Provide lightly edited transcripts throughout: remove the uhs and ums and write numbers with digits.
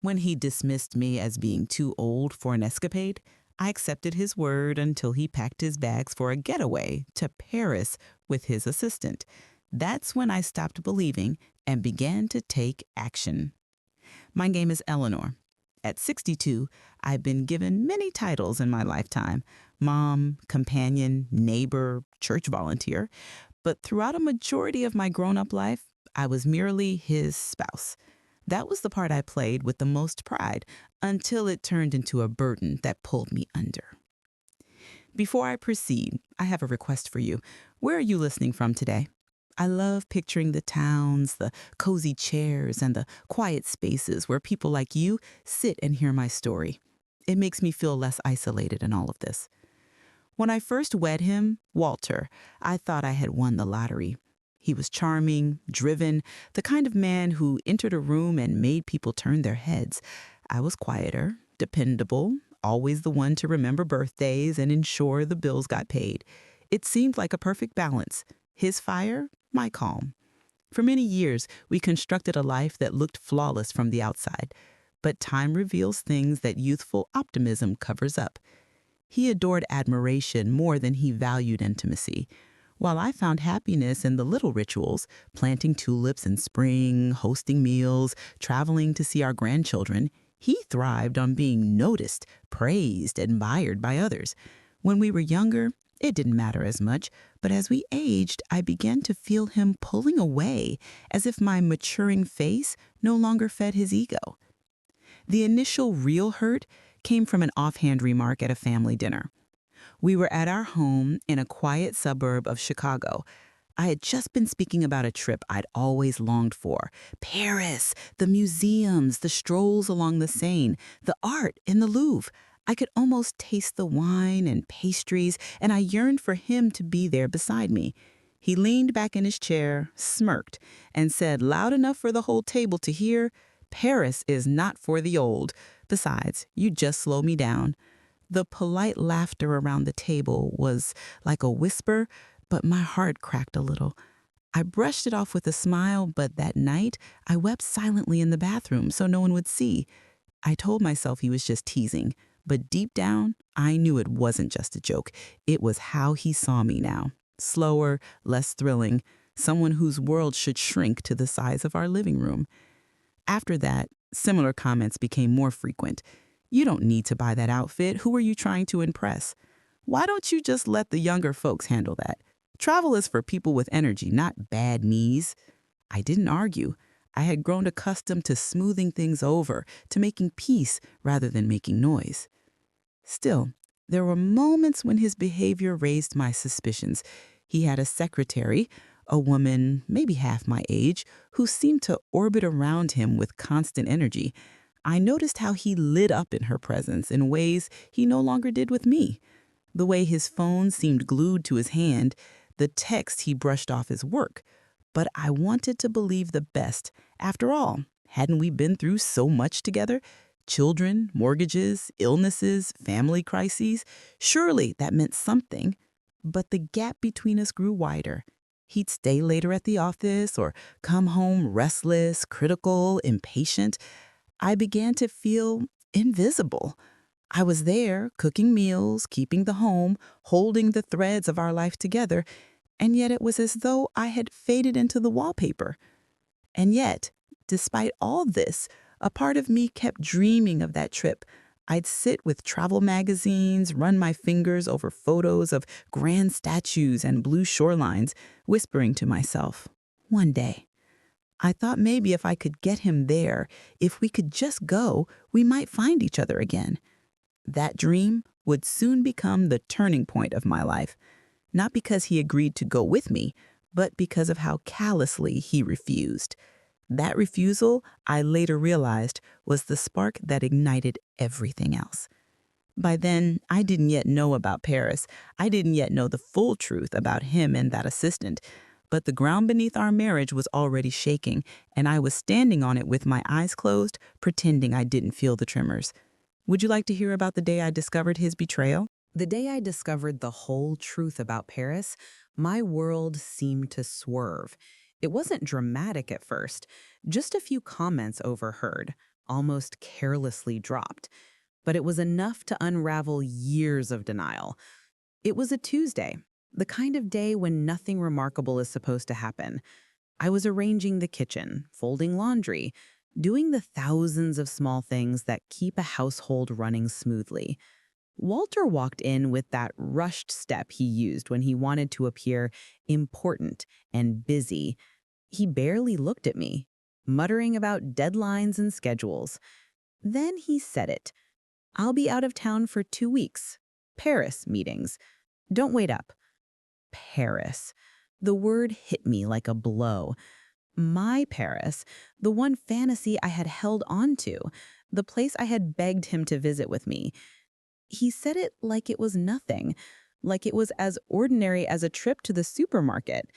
When he dismissed me as being too old for an escapade, I accepted his word until he packed his bags for a getaway to Paris with his assistant. That's when I stopped believing and began to take action. My name is Eleanor. At 62, I've been given many titles in my lifetime: mom, companion, neighbor, church volunteer. But throughout a majority of my grown up life, I was merely his spouse. That was the part I played with the most pride until it turned into a burden that pulled me under. Before I proceed, I have a request for you. Where are you listening from today? I love picturing the towns, the cozy chairs, and the quiet spaces where people like you sit and hear my story. It makes me feel less isolated in all of this. When I first wed him, Walter, I thought I had won the lottery. He was charming, driven, the kind of man who entered a room and made people turn their heads. I was quieter, dependable, always the one to remember birthdays and ensure the bills got paid. It seemed like a perfect balance. His fire, my calm. For many years, we constructed a life that looked flawless from the outside. But time reveals things that youthful optimism covers up. He adored admiration more than he valued intimacy. While I found happiness in the little rituals, planting tulips in spring, hosting meals, traveling to see our grandchildren, he thrived on being noticed, praised, admired by others. When we were younger, it didn't matter as much, but as we aged, I began to feel him pulling away, as if my maturing face no longer fed his ego. The initial real hurt came from an offhand remark at a family dinner. We were at our home in a quiet suburb of Chicago. I had just been speaking about a trip I'd always longed for: Paris, the museums, the strolls along the Seine, the art in the Louvre. I could almost taste the wine and pastries, and I yearned for him to be there beside me. He leaned back in his chair, smirked, and said loud enough for the whole table to hear, "Paris is not for the old. Besides, you just slow me down." The polite laughter around the table was like a whisper, but my heart cracked a little. I brushed it off with a smile, but that night I wept silently in the bathroom so no one would see. I told myself he was just teasing, but deep down, I knew it wasn't just a joke. It was how he saw me now. Slower, less thrilling, someone whose world should shrink to the size of our living room. After that, similar comments became more frequent. "You don't need to buy that outfit. Who are you trying to impress? Why don't you just let the younger folks handle that? Travel is for people with energy, not bad knees." I didn't argue. I had grown accustomed to smoothing things over, to making peace rather than making noise. Still, there were moments when his behavior raised my suspicions. He had a secretary, a woman maybe half my age, who seemed to orbit around him with constant energy. I noticed how he lit up in her presence in ways he no longer did with me. The way his phone seemed glued to his hand, the text he brushed off as work. But I wanted to believe the best. After all, hadn't we been through so much together? Children, mortgages, illnesses, family crises. Surely that meant something. But the gap between us grew wider. He'd stay later at the office or come home restless, critical, impatient. I began to feel invisible. I was there, cooking meals, keeping the home, holding the threads of our life together, and yet it was as though I had faded into the wallpaper. And yet, despite all this, a part of me kept dreaming of that trip. I'd sit with travel magazines, run my fingers over photos of grand statues and blue shorelines, whispering to myself, "One day." I thought maybe if I could get him there, if we could just go, we might find each other again. That dream would soon become the turning point of my life, not because he agreed to go with me, but because of how callously he refused. That refusal, I later realized, was the spark that ignited everything else. By then, I didn't yet know about Paris. I didn't yet know the full truth about him and that assistant. But the ground beneath our marriage was already shaking, and I was standing on it with my eyes closed, pretending I didn't feel the tremors. Would you like to hear about the day I discovered his betrayal? The day I discovered the whole truth about Paris, my world seemed to swerve. It wasn't dramatic at first, just a few comments overheard. almost carelessly dropped. But it was enough to unravel years of denial. It was a Tuesday, the kind of day when nothing remarkable is supposed to happen. I was arranging the kitchen, folding laundry, doing the thousands of small things that keep a household running smoothly. Walter walked in with that rushed step he used when he wanted to appear important and busy. He barely looked at me, muttering about deadlines and schedules. Then he said it. "I'll be out of town for 2 weeks. Paris meetings. Don't wait up." Paris. The word hit me like a blow. My Paris, the one fantasy I had held on to, the place I had begged him to visit with me. He said it like it was nothing, like it was as ordinary as a trip to the supermarket.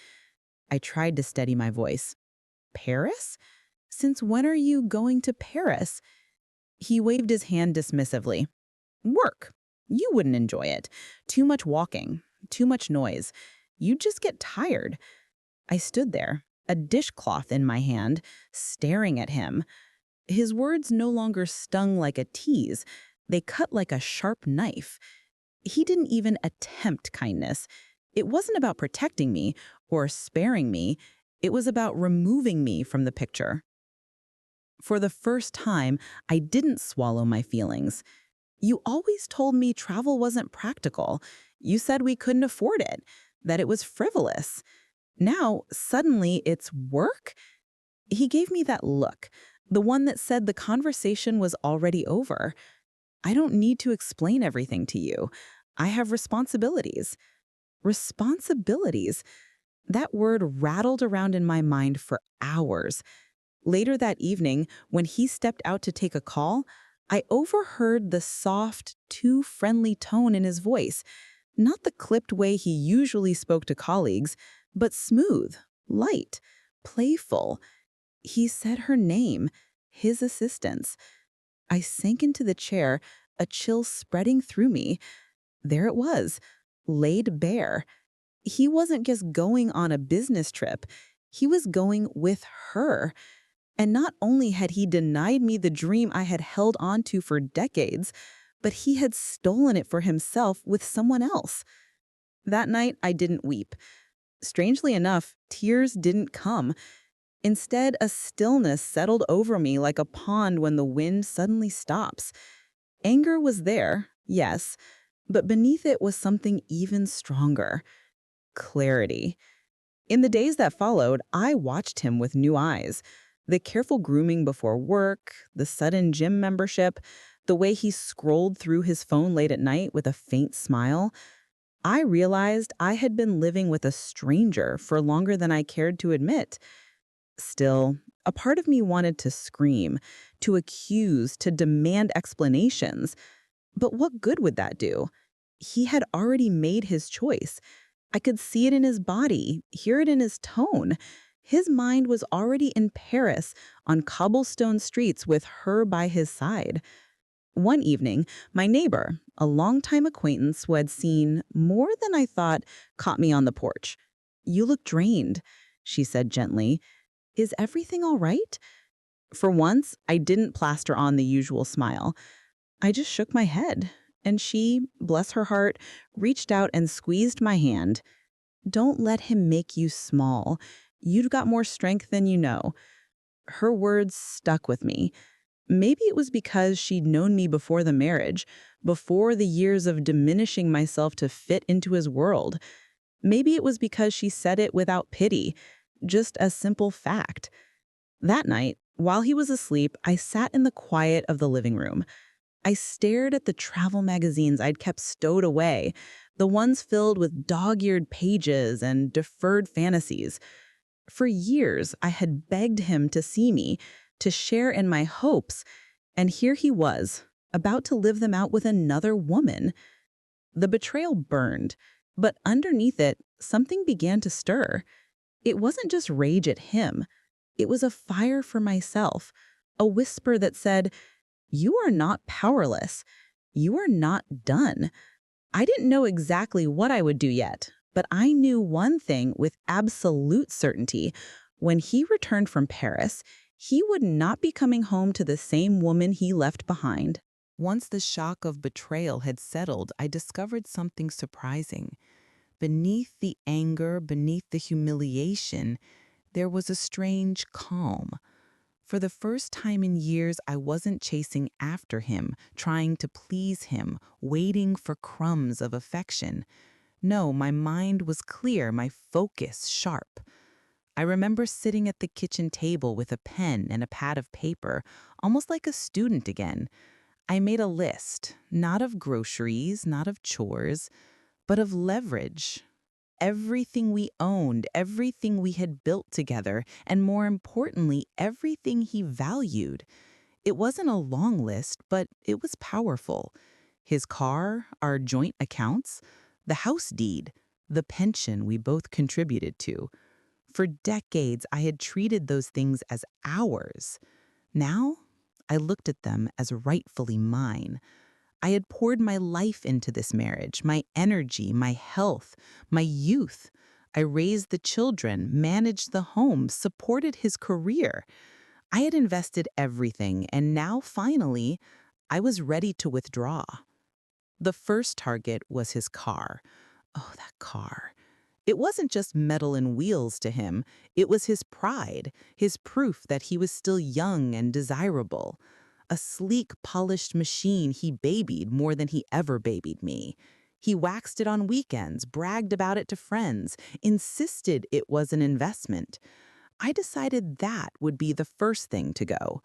I tried to steady my voice. "Paris? Since when are you going to Paris?" He waved his hand dismissively. "Work. You wouldn't enjoy it. Too much walking, too much noise. You'd just get tired." I stood there, a dishcloth in my hand, staring at him. His words no longer stung like a tease. They cut like a sharp knife. He didn't even attempt kindness. It wasn't about protecting me or sparing me. It was about removing me from the picture. For the first time, I didn't swallow my feelings. "You always told me travel wasn't practical. You said we couldn't afford it, that it was frivolous. Now, suddenly, it's work?" He gave me that look, the one that said the conversation was already over. "I don't need to explain everything to you. I have responsibilities." Responsibilities. That word rattled around in my mind for hours. Later that evening, when he stepped out to take a call, I overheard the soft, too friendly tone in his voice. Not the clipped way he usually spoke to colleagues, but smooth, light, playful. He said her name, his assistant's. I sank into the chair, a chill spreading through me. There it was, laid bare. He wasn't just going on a business trip. He was going with her. And not only had he denied me the dream I had held on to for decades, but he had stolen it for himself with someone else. That night, I didn't weep. Strangely enough, tears didn't come. Instead, a stillness settled over me like a pond when the wind suddenly stops. Anger was there, yes, but beneath it was something even stronger. Clarity. In the days that followed, I watched him with new eyes. The careful grooming before work, the sudden gym membership, the way he scrolled through his phone late at night with a faint smile. I realized I had been living with a stranger for longer than I cared to admit. Still, a part of me wanted to scream, to accuse, to demand explanations. But what good would that do? He had already made his choice. I could see it in his body, hear it in his tone. His mind was already in Paris, on cobblestone streets with her by his side. One evening, my neighbor, a longtime acquaintance who had seen more than I thought, caught me on the porch. "You look drained," she said gently. "Is everything all right?" For once, I didn't plaster on the usual smile. I just shook my head, and she, bless her heart, reached out and squeezed my hand. "Don't let him make you small. You've got more strength than you know." Her words stuck with me. Maybe it was because she'd known me before the marriage, before the years of diminishing myself to fit into his world. Maybe it was because she said it without pity, just a simple fact. That night, while he was asleep, I sat in the quiet of the living room. I stared at the travel magazines I'd kept stowed away, the ones filled with dog-eared pages and deferred fantasies. For years, I had begged him to see me, to share in my hopes, and here he was, about to live them out with another woman. The betrayal burned, but underneath it, something began to stir. It wasn't just rage at him. It was a fire for myself, a whisper that said, "You are not powerless. You are not done." I didn't know exactly what I would do yet, but I knew one thing with absolute certainty. When he returned from Paris, He would not be coming home to the same woman he left behind. Once the shock of betrayal had settled, I discovered something surprising. Beneath the anger, beneath the humiliation, there was a strange calm. For the first time in years, I wasn't chasing after him, trying to please him, waiting for crumbs of affection. No, my mind was clear, my focus sharp. I remember sitting at the kitchen table with a pen and a pad of paper, almost like a student again. I made a list, not of groceries, not of chores, but of leverage. Everything we owned, everything we had built together, and more importantly, everything he valued. It wasn't a long list, but it was powerful. His car, our joint accounts, the house deed, the pension we both contributed to. For decades, I had treated those things as ours. Now, I looked at them as rightfully mine. I had poured my life into this marriage, my energy, my health, my youth. I raised the children, managed the home, supported his career. I had invested everything, and now finally, I was ready to withdraw. The first target was his car. Oh, that car. It wasn't just metal and wheels to him, it was his pride, his proof that he was still young and desirable. A sleek, polished machine he babied more than he ever babied me. He waxed it on weekends, bragged about it to friends, insisted it was an investment. I decided that would be the first thing to go.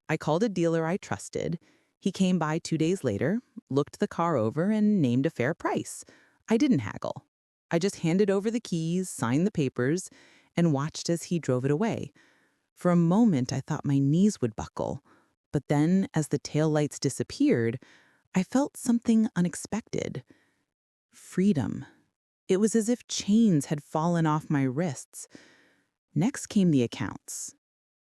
I called a dealer I trusted. He came by 2 days later, looked the car over, and named a fair price. I didn't haggle. I just handed over the keys, signed the papers, and watched as he drove it away. For a moment, I thought my knees would buckle. But then, as the taillights disappeared, I felt something unexpected. Freedom. It was as if chains had fallen off my wrists. Next came the accounts.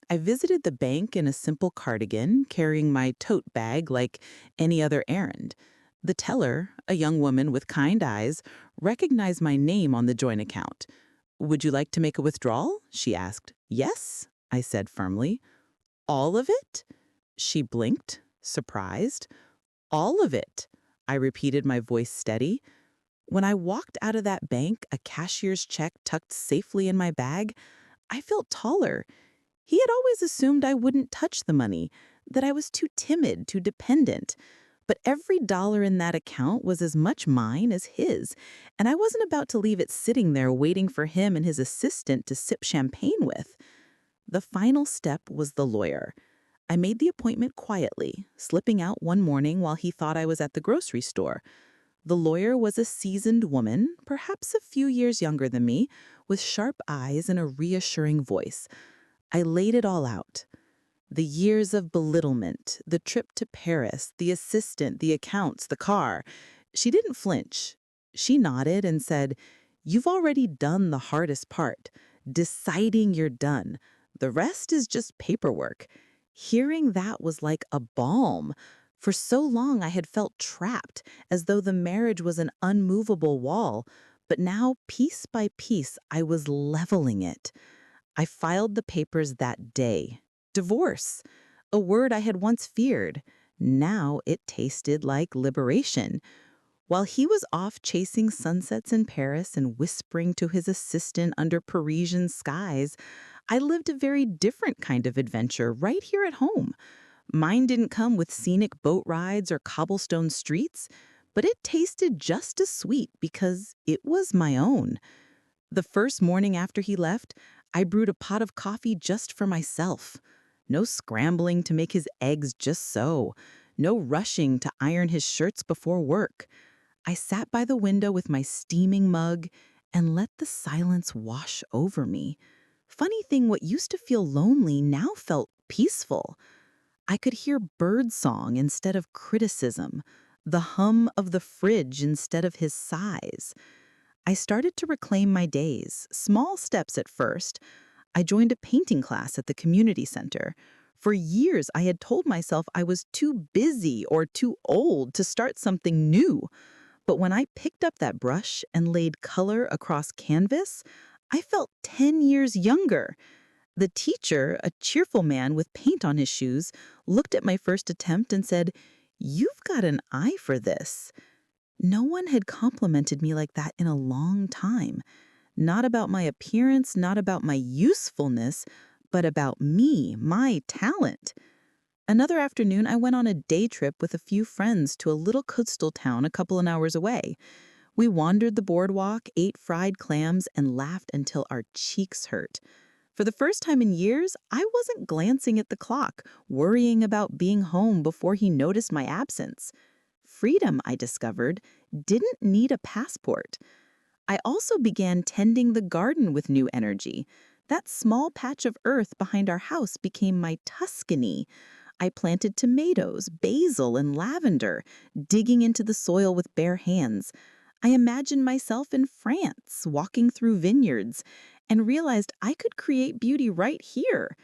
I visited the bank in a simple cardigan, carrying my tote bag like any other errand. The teller, a young woman with kind eyes, recognized my name on the joint account. "Would you like to make a withdrawal?" she asked. "Yes," I said firmly. "All of it?" She blinked, surprised. "All of it," I repeated, my voice steady. When I walked out of that bank, a cashier's check tucked safely in my bag, I felt taller. He had always assumed I wouldn't touch the money, that I was too timid, too dependent. But every dollar in that account was as much mine as his, and I wasn't about to leave it sitting there waiting for him and his assistant to sip champagne with. The final step was the lawyer. I made the appointment quietly, slipping out one morning while he thought I was at the grocery store. The lawyer was a seasoned woman, perhaps a few years younger than me, with sharp eyes and a reassuring voice. I laid it all out. The years of belittlement, the trip to Paris, the assistant, the accounts, the car. She didn't flinch. She nodded and said, "You've already done the hardest part, deciding you're done. The rest is just paperwork." Hearing that was like a balm. For so long I had felt trapped, as though the marriage was an unmovable wall. But now, piece by piece, I was leveling it. I filed the papers that day. Divorce, a word I had once feared. Now it tasted like liberation. While he was off chasing sunsets in Paris and whispering to his assistant under Parisian skies, I lived a very different kind of adventure right here at home. Mine didn't come with scenic boat rides or cobblestone streets, but it tasted just as sweet because it was my own. The first morning after he left, I brewed a pot of coffee just for myself. No scrambling to make his eggs just so. No rushing to iron his shirts before work. I sat by the window with my steaming mug and let the silence wash over me. Funny thing, what used to feel lonely now felt peaceful. I could hear birdsong instead of criticism, the hum of the fridge instead of his sighs. I started to reclaim my days, small steps at first. I joined a painting class at the community center. For years, I had told myself I was too busy or too old to start something new. But when I picked up that brush and laid color across canvas, I felt 10 years younger. The teacher, a cheerful man with paint on his shoes, looked at my first attempt and said, "You've got an eye for this." No one had complimented me like that in a long time. Not about my appearance, not about my usefulness, but about me, my talent. Another afternoon, I went on a day trip with a few friends to a little coastal town a couple of hours away. We wandered the boardwalk, ate fried clams, and laughed until our cheeks hurt. For the first time in years, I wasn't glancing at the clock, worrying about being home before he noticed my absence. Freedom, I discovered, didn't need a passport. I also began tending the garden with new energy. That small patch of earth behind our house became my Tuscany. I planted tomatoes, basil, and lavender, digging into the soil with bare hands. I imagined myself in France, walking through vineyards, and realized I could create beauty right here.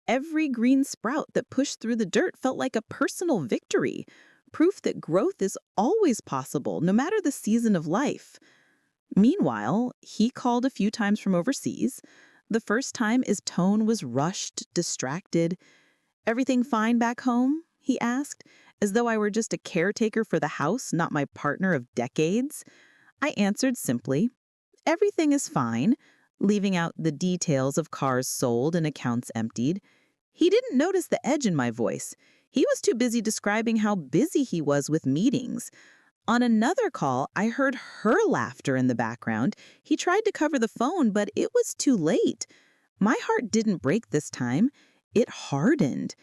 Every green sprout that pushed through the dirt felt like a personal victory, proof that growth is always possible, no matter the season of life. Meanwhile, he called a few times from overseas. The first time, his tone was rushed, distracted. "Everything fine back home?" he asked, as though I were just a caretaker for the house, not my partner of decades. I answered simply, "Everything is fine," leaving out the details of cars sold and accounts emptied. He didn't notice the edge in my voice. He was too busy describing how busy he was with meetings. On another call, I heard her laughter in the background. He tried to cover the phone, but it was too late. My heart didn't break this time. It hardened.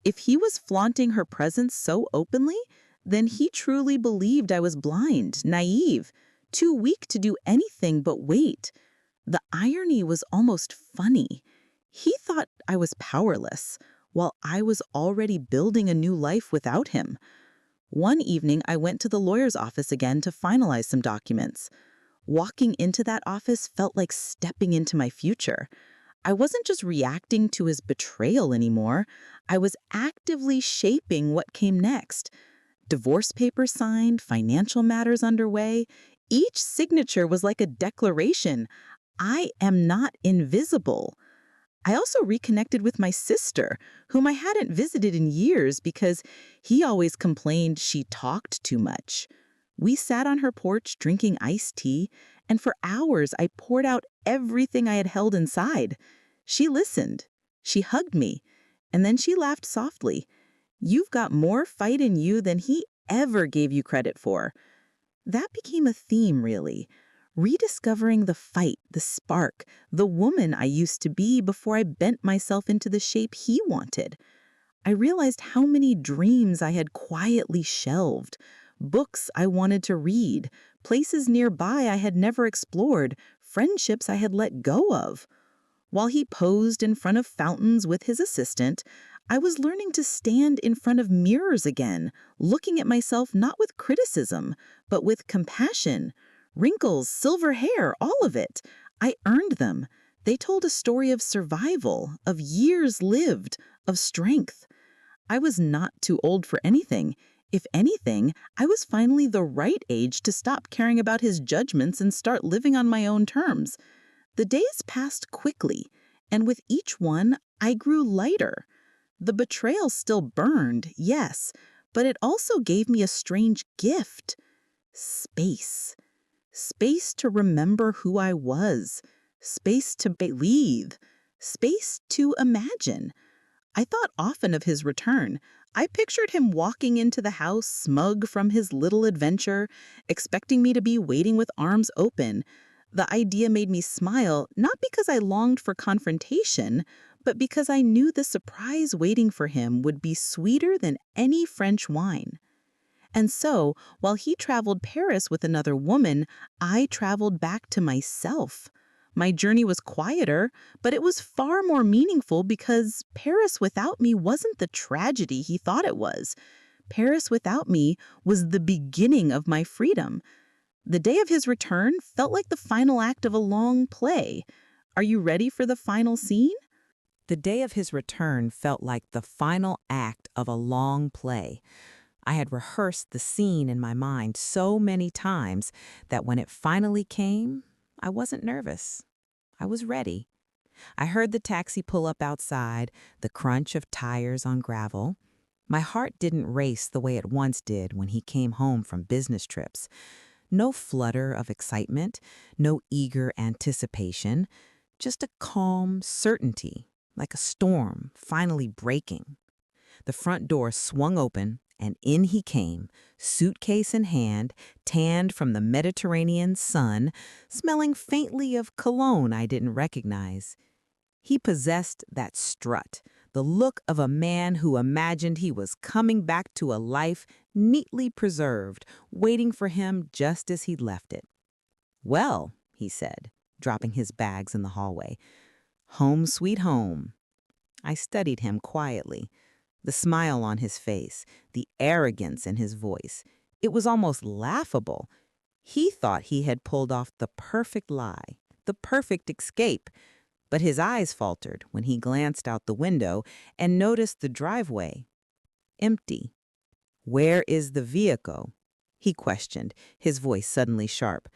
If he was flaunting her presence so openly, then he truly believed I was blind, naive, too weak to do anything but wait. The irony was almost funny. He thought I was powerless, while I was already building a new life without him. One evening, I went to the lawyer's office again to finalize some documents. Walking into that office felt like stepping into my future. I wasn't just reacting to his betrayal anymore. I was actively shaping what came next. Divorce papers signed, financial matters underway. Each signature was like a declaration. I am not invisible. I also reconnected with my sister, whom I hadn't visited in years because he always complained she talked too much. We sat on her porch drinking iced tea, and for hours I poured out everything I had held inside. She listened. She hugged me, and then she laughed softly. "You've got more fight in you than he ever gave you credit for." That became a theme, really. Rediscovering the fight, the spark, the woman I used to be before I bent myself into the shape he wanted. I realized how many dreams I had quietly shelved, books I wanted to read, places nearby I had never explored, friendships I had let go of. While he posed in front of fountains with his assistant, I was learning to stand in front of mirrors again, looking at myself not with criticism, but with compassion. Wrinkles, silver hair, all of it. I earned them. They told a story of survival, of years lived, of strength. I was not too old for anything. If anything, I was finally the right age to stop caring about his judgments and start living on my own terms. The days passed quickly, and with each one, I grew lighter. The betrayal still burned, yes, but it also gave me a strange gift. Space. Space to remember who I was. Space to breathe. Space to imagine. I thought often of his return. I pictured him walking into the house, smug from his little adventure, expecting me to be waiting with arms open. The idea made me smile, not because I longed for confrontation, but because I knew the surprise waiting for him would be sweeter than any French wine. And so, while he traveled Paris with another woman, I traveled back to myself. My journey was quieter, but it was far more meaningful because Paris without me wasn't the tragedy he thought it was. Paris without me was the beginning of my freedom. The day of his return felt like the final act of a long play. Are you ready for the final scene? The day of his return felt like the final act of a long play. I had rehearsed the scene in my mind so many times that when it finally came, I wasn't nervous. I was ready. I heard the taxi pull up outside, the crunch of tires on gravel. My heart didn't race the way it once did when he came home from business trips. No flutter of excitement, no eager anticipation, just a calm certainty, like a storm finally breaking. The front door swung open, and in he came, suitcase in hand, tanned from the Mediterranean sun, smelling faintly of cologne I didn't recognize. He possessed that strut, the look of a man who imagined he was coming back to a life neatly preserved, waiting for him just as he'd left it. "Well," he said, dropping his bags in the hallway, "home sweet home." I studied him quietly, the smile on his face, the arrogance in his voice. It was almost laughable. He thought he had pulled off the perfect lie, the perfect escape, but his eyes faltered when he glanced out the window and noticed the driveway empty. "Where is the vehicle?" he questioned, his voice suddenly sharp.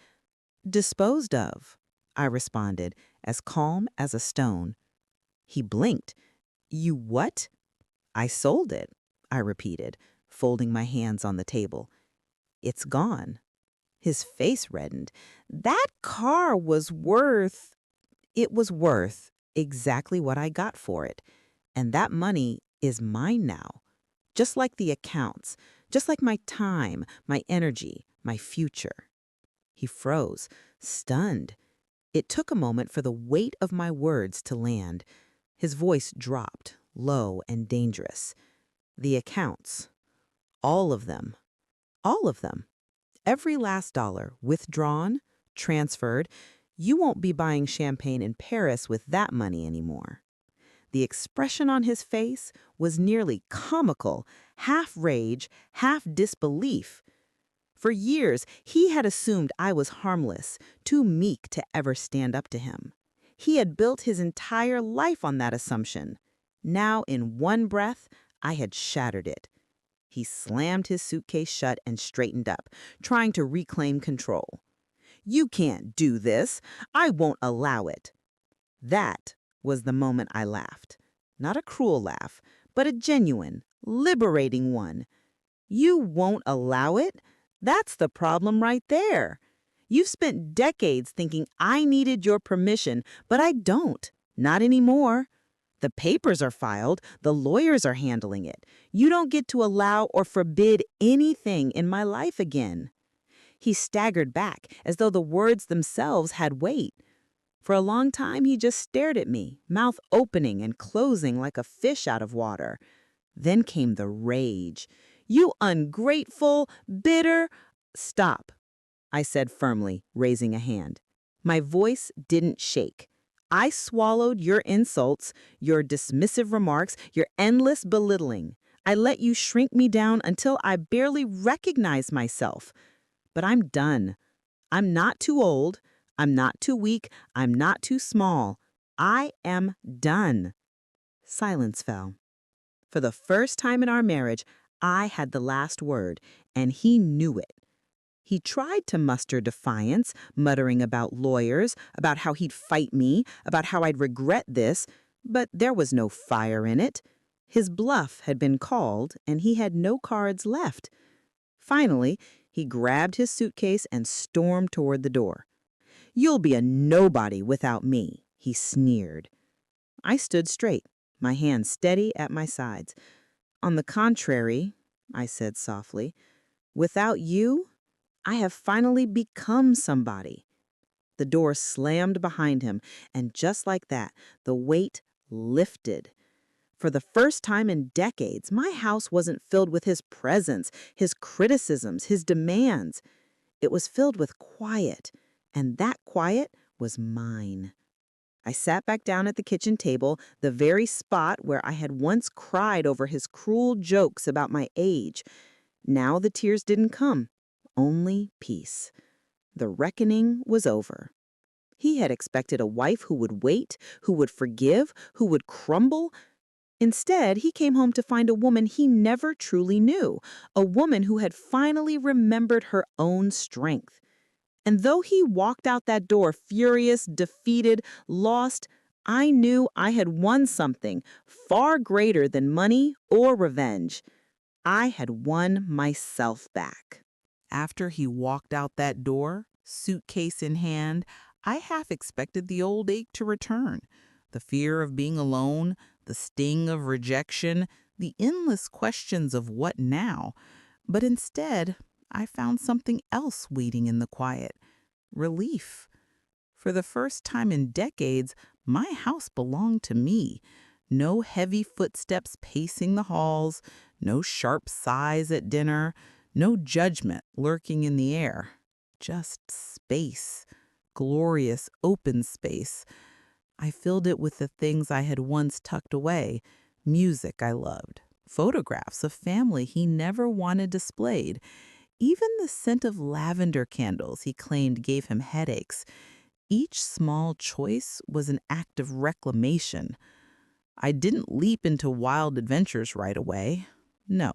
"Disposed of," I responded, as calm as a stone. He blinked. "You what?" "I sold it," I repeated, folding my hands on the table. "It's gone." His face reddened. "That car was worth—" "It was worth exactly what I got for it. And that money is mine now. Just like the accounts, just like my time, my energy, my future." He froze, stunned. It took a moment for the weight of my words to land. His voice dropped, low and dangerous. "The accounts. All of them. All of them. Every last dollar, withdrawn, transferred. You won't be buying champagne in Paris with that money anymore." The expression on his face was nearly comical, half rage, half disbelief. For years, he had assumed I was harmless, too meek to ever stand up to him. He had built his entire life on that assumption. Now, in one breath, I had shattered it. He slammed his suitcase shut and straightened up, trying to reclaim control. "You can't do this. I won't allow it." That was the moment I laughed. Not a cruel laugh, but a genuine, liberating one. "You won't allow it? That's the problem right there. You've spent decades thinking I needed your permission, but I don't. Not anymore. The papers are filed, the lawyers are handling it. You don't get to allow or forbid anything in my life again." He staggered back, as though the words themselves had weight. For a long time, he just stared at me, mouth opening and closing like a fish out of water. Then came the rage. "You ungrateful, bitter—" "Stop," I said firmly, raising a hand. My voice didn't shake. "I swallowed your insults, your dismissive remarks, your endless belittling. I let you shrink me down until I barely recognized myself. But I'm done. I'm not too old. I'm not too weak. I'm not too small. I am done." Silence fell. For the first time in our marriage, I had the last word, and he knew it. He tried to muster defiance, muttering about lawyers, about how he'd fight me, about how I'd regret this, but there was no fire in it. His bluff had been called, and he had no cards left. Finally, he grabbed his suitcase and stormed toward the door. "You'll be a nobody without me," he sneered. I stood straight, my hands steady at my sides. "On the contrary," I said softly, "without you, I have finally become somebody." The door slammed behind him, and just like that, the weight lifted. For the first time in decades, my house wasn't filled with his presence, his criticisms, his demands. It was filled with quiet, and that quiet was mine. I sat back down at the kitchen table, the very spot where I had once cried over his cruel jokes about my age. Now the tears didn't come, only peace. The reckoning was over. He had expected a wife who would wait, who would forgive, who would crumble. Instead, he came home to find a woman he never truly knew, a woman who had finally remembered her own strength. And though he walked out that door furious, defeated, lost, I knew I had won something far greater than money or revenge. I had won myself back. After he walked out that door, suitcase in hand, I half expected the old ache to return. The fear of being alone, the sting of rejection, the endless questions of what now. But instead, I found something else waiting in the quiet: relief. For the first time in decades, my house belonged to me. No heavy footsteps pacing the halls, no sharp sighs at dinner, no judgment lurking in the air. Just space, glorious open space. I filled it with the things I had once tucked away: music I loved, photographs of family he never wanted displayed, even the scent of lavender candles he claimed gave him headaches. Each small choice was an act of reclamation. I didn't leap into wild adventures right away. No,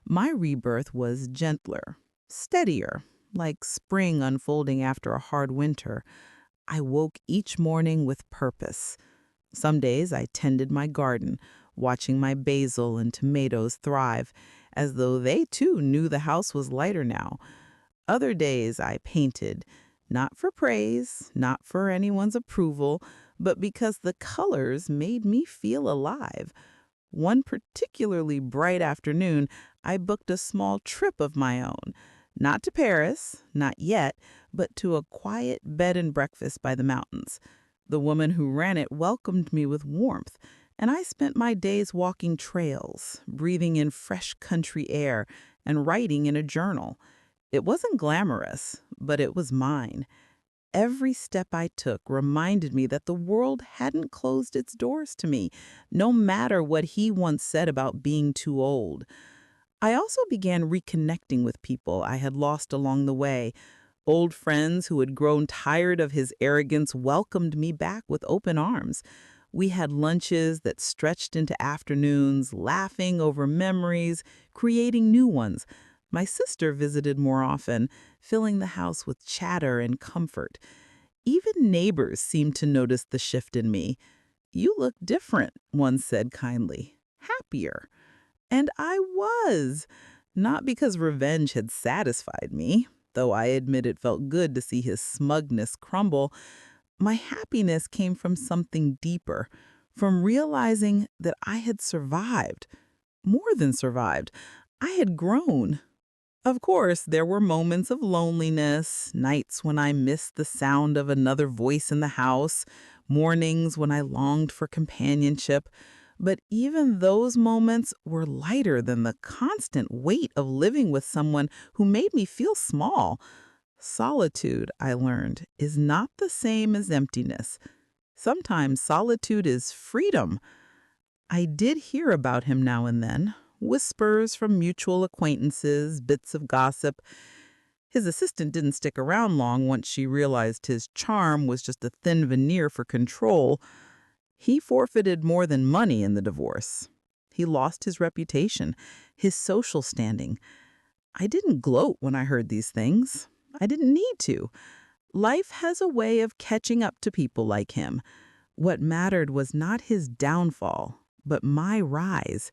my rebirth was gentler, steadier, like spring unfolding after a hard winter. I woke each morning with purpose. Some days I tended my garden, watching my basil and tomatoes thrive, as though they too knew the house was lighter now. Other days I painted, not for praise, not for anyone's approval, but because the colors made me feel alive. One particularly bright afternoon, I booked a small trip of my own. Not to Paris, not yet, but to a quiet bed and breakfast by the mountains. The woman who ran it welcomed me with warmth, and I spent my days walking trails, breathing in fresh country air, and writing in a journal. It wasn't glamorous, but it was mine. Every step I took reminded me that the world hadn't closed its doors to me, no matter what he once said about being too old. I also began reconnecting with people I had lost along the way. Old friends who had grown tired of his arrogance welcomed me back with open arms. We had lunches that stretched into afternoons, laughing over memories, creating new ones. My sister visited more often, filling the house with chatter and comfort. Even neighbors seemed to notice the shift in me. "You look different," one said kindly. "Happier." And I was. Not because revenge had satisfied me, though I admit it felt good to see his smugness crumble. My happiness came from something deeper, from realizing that I had survived. More than survived. I had grown. Of course, there were moments of loneliness, nights when I missed the sound of another voice in the house, mornings when I longed for companionship. But even those moments were lighter than the constant weight of living with someone who made me feel small. Solitude, I learned, is not the same as emptiness. Sometimes solitude is freedom. I did hear about him now and then, whispers from mutual acquaintances, bits of gossip. His assistant didn't stick around long once she realized his charm was just a thin veneer for control. He forfeited more than money in the divorce. He lost his reputation, his social standing. I didn't gloat when I heard these things. I didn't need to. Life has a way of catching up to people like him. What mattered was not his downfall, but my rise.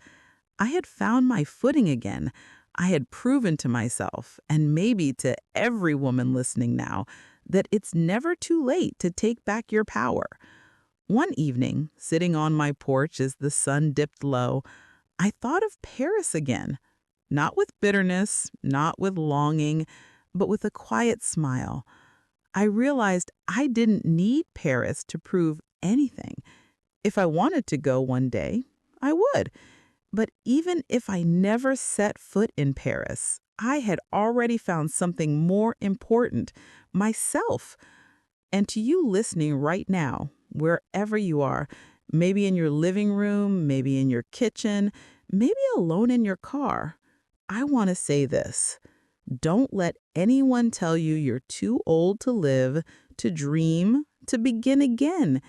I had found my footing again. I had proven to myself, and maybe to every woman listening now, that it's never too late to take back your power. One evening, sitting on my porch as the sun dipped low, I thought of Paris again. Not with bitterness, not with longing, but with a quiet smile. I realized I didn't need Paris to prove anything. If I wanted to go one day, I would. But even if I never set foot in Paris, I had already found something more important: myself. And to you listening right now, wherever you are, maybe in your living room, maybe in your kitchen, maybe alone in your car, I want to say this: don't let anyone tell you you're too old to live, to dream, to begin again.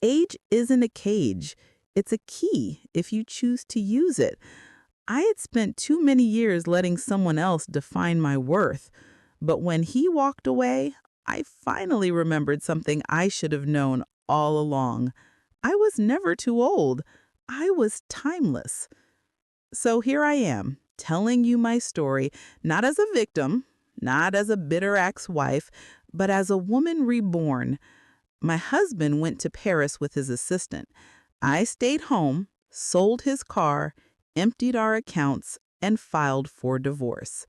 Age isn't a cage. It's a key if you choose to use it. I had spent too many years letting someone else define my worth. But when he walked away, I finally remembered something I should have known all along. I was never too old. I was timeless. So here I am, telling you my story, not as a victim, not as a bitter ex-wife, but as a woman reborn. My husband went to Paris with his assistant. I stayed home, sold his car, emptied our accounts, and filed for divorce.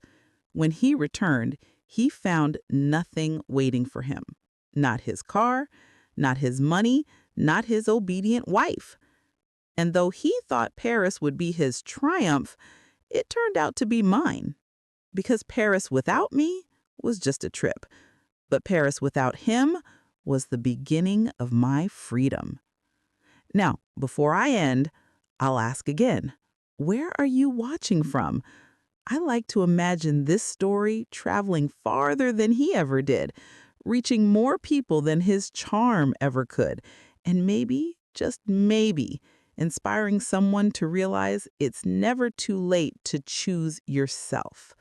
When he returned, he found nothing waiting for him. Not his car, not his money, not his obedient wife. And though he thought Paris would be his triumph, it turned out to be mine. Because Paris without me was just a trip. But Paris without him was the beginning of my freedom. Now, before I end, I'll ask again, where are you watching from? I like to imagine this story traveling farther than he ever did, reaching more people than his charm ever could, and maybe, just maybe, inspiring someone to realize it's never too late to choose yourself.